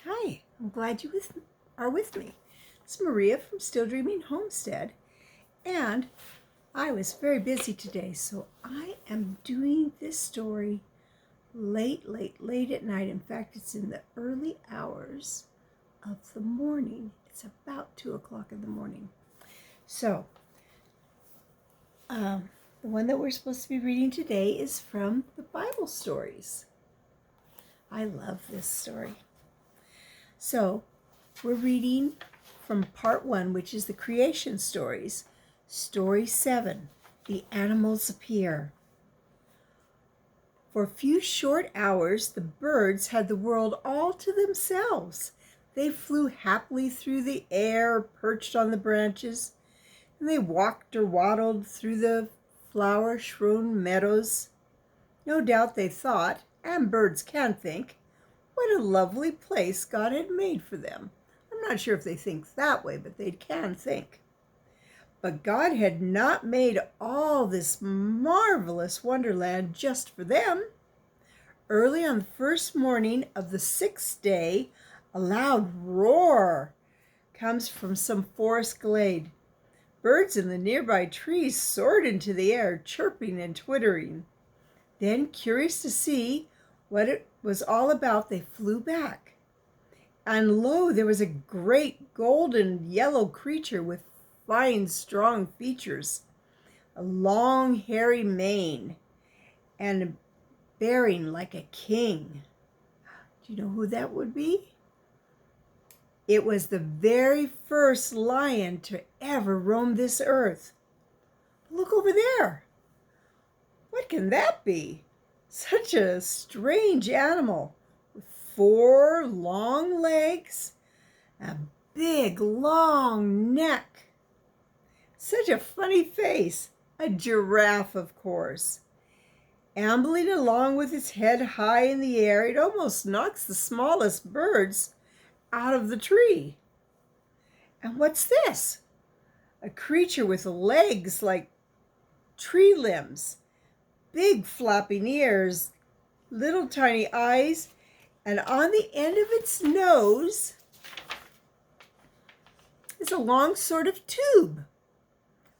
Hi, I'm glad you are with me. It's Maria from Still Dreaming Homestead, and I was very busy today, so I am doing this story late at night. In fact, it's in the early hours of the morning. It's about 2 o'clock in the morning. So, the one that we're supposed to be reading today is from the Bible stories. I love this story. So, we're reading from part 1, which is the creation stories. Story 7, the animals appear. For a few short hours, the birds had the world all to themselves. They flew happily through the air, perched on the branches, and they walked or waddled through the flower-strewn meadows. No doubt they thought, and birds can think, what a lovely place God had made for them. I'm not sure if they think that way, but they can think. But God had not made all this marvelous wonderland just for them. Early on the first morning of the 6th day, a loud roar comes from some forest glade. Birds in the nearby trees soared into the air, chirping and twittering. Then, curious to see what it was all about, they flew back. And lo, there was a great golden yellow creature with fine, strong features, a long, hairy mane, and bearing like a king. Do you know who that would be? It was the very first lion to ever roam this earth. Look over there. What can that be? Such a strange animal with 4 long legs, a big long neck. Such a funny face. A giraffe, of course. Ambling along with its head high in the air, it almost knocks the smallest birds out of the tree. And what's this? A creature with legs like tree limbs, big flapping ears, little tiny eyes, and on the end of its nose is a long sort of tube,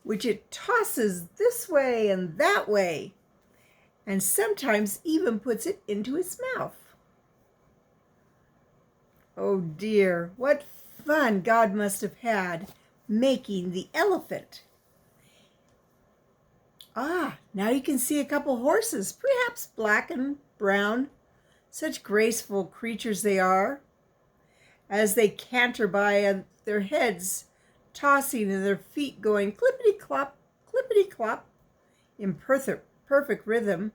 which it tosses this way and that way, and sometimes even puts it into its mouth. Oh dear, what fun God must have had making the elephant. Now you can see a couple horses, perhaps black and brown. Such graceful creatures they are, as they canter by, their heads tossing and their feet going clippity-clop, in perfect rhythm.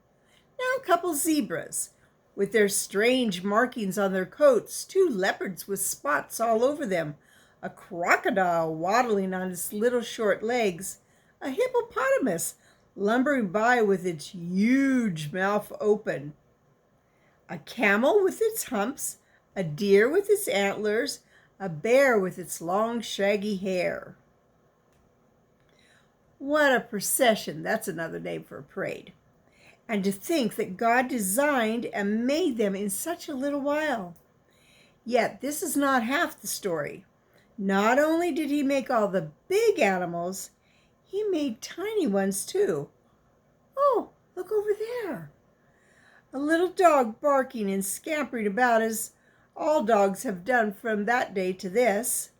Now a couple zebras, with their strange markings on their coats, 2 leopards with spots all over them, a crocodile waddling on its little short legs, a hippopotamus lumbering by with its huge mouth open, a camel with its humps, a deer with its antlers, a bear with its long shaggy hair. What a procession! That's another name for a parade. And to think that God designed and made them in such a little while. Yet this is not half the story. Not only did he make all the big animals, he made tiny ones too. Oh, look over there. A little dog barking and scampering about as all dogs have done from that day to this.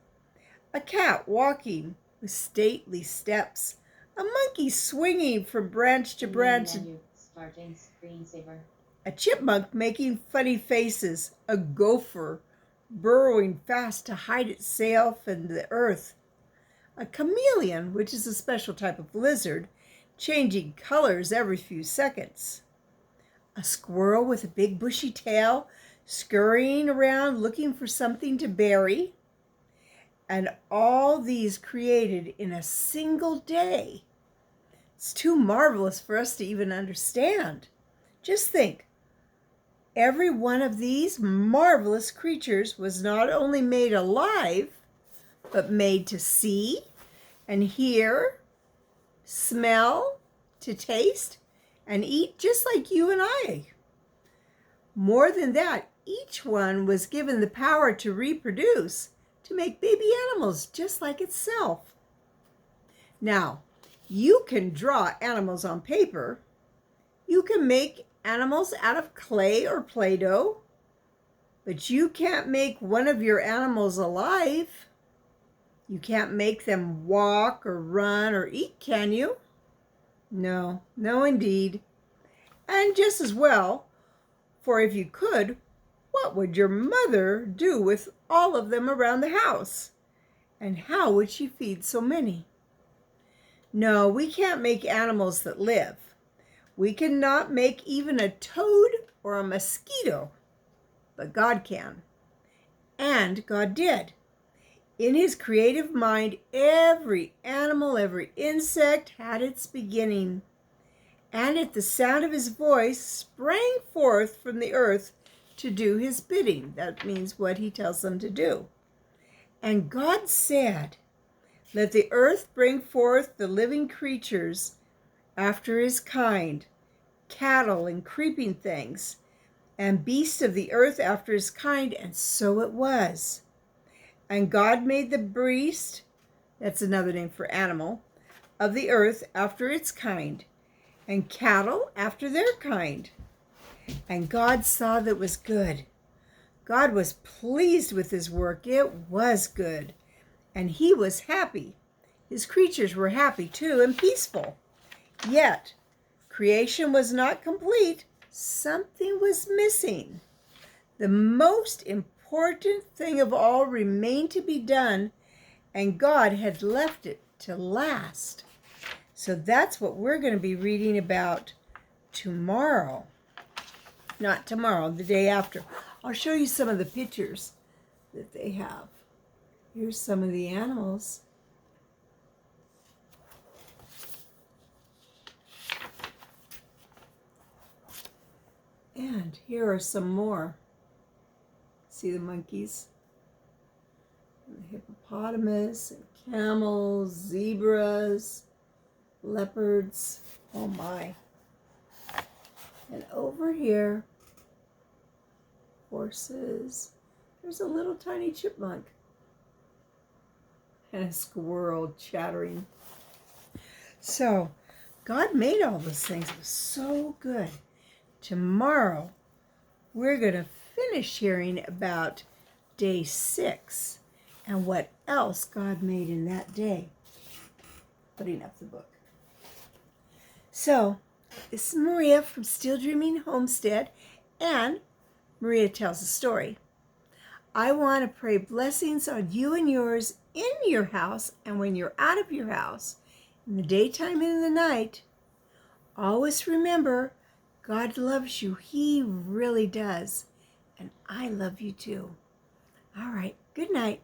A cat walking with stately steps. A monkey swinging from branch to branch. Starting screensaver. A chipmunk making funny faces. A gopher burrowing fast to hide itself in the earth. A chameleon, which is a special type of lizard, changing colors every few seconds. A squirrel with a big bushy tail, scurrying around looking for something to bury. And all these created in a single day. It's too marvelous for us to even understand. Just think, every one of these marvelous creatures was not only made alive, but made to see and hear, smell, to taste, and eat just like you and I. More than that, each one was given the power to reproduce, to make baby animals just like itself. Now, you can draw animals on paper. You can make animals out of clay or Play-Doh, but you can't make one of your animals alive. You can't make them walk or run or eat, can you? No, no indeed. And just as well, for if you could, what would your mother do with all of them around the house? And how would she feed so many? No, we can't make animals that live. We cannot make even a toad or a mosquito, but God can. And God did. In his creative mind, every animal, every insect had its beginning, and at the sound of his voice sprang forth from the earth to do his bidding. That means what he tells them to do. And God said, "Let the earth bring forth the living creatures after his kind, cattle and creeping things, and beasts of the earth after his kind." And so it was. And God made the beast, that's another name for animal, of the earth after its kind, and cattle after their kind. And God saw that it was good. God was pleased with his work. It was good. And he was happy. His creatures were happy too and peaceful. Yet, creation was not complete. Something was missing. The most important thing of all remained to be done, and God had left it to last. So that's what we're going to be reading about tomorrow. Not tomorrow, the day after. I'll show you some of the pictures that they have. Here's some of the animals. And here are some more. See the monkeys, and the hippopotamus, and camels, zebras, leopards. Oh my. And over here, horses. There's a little tiny chipmunk. And a squirrel chattering. So, God made all those things. It was so good. Tomorrow, we're going to finish hearing about day 6 and what else God made in that day. Putting up the book. So, this is Maria from Still Dreaming Homestead, and Maria tells a story. I want to pray blessings on you and yours in your house, and when you're out of your house, in the daytime and in the night. Always remember, God loves you. He really does. And I love you too. All right. Good night.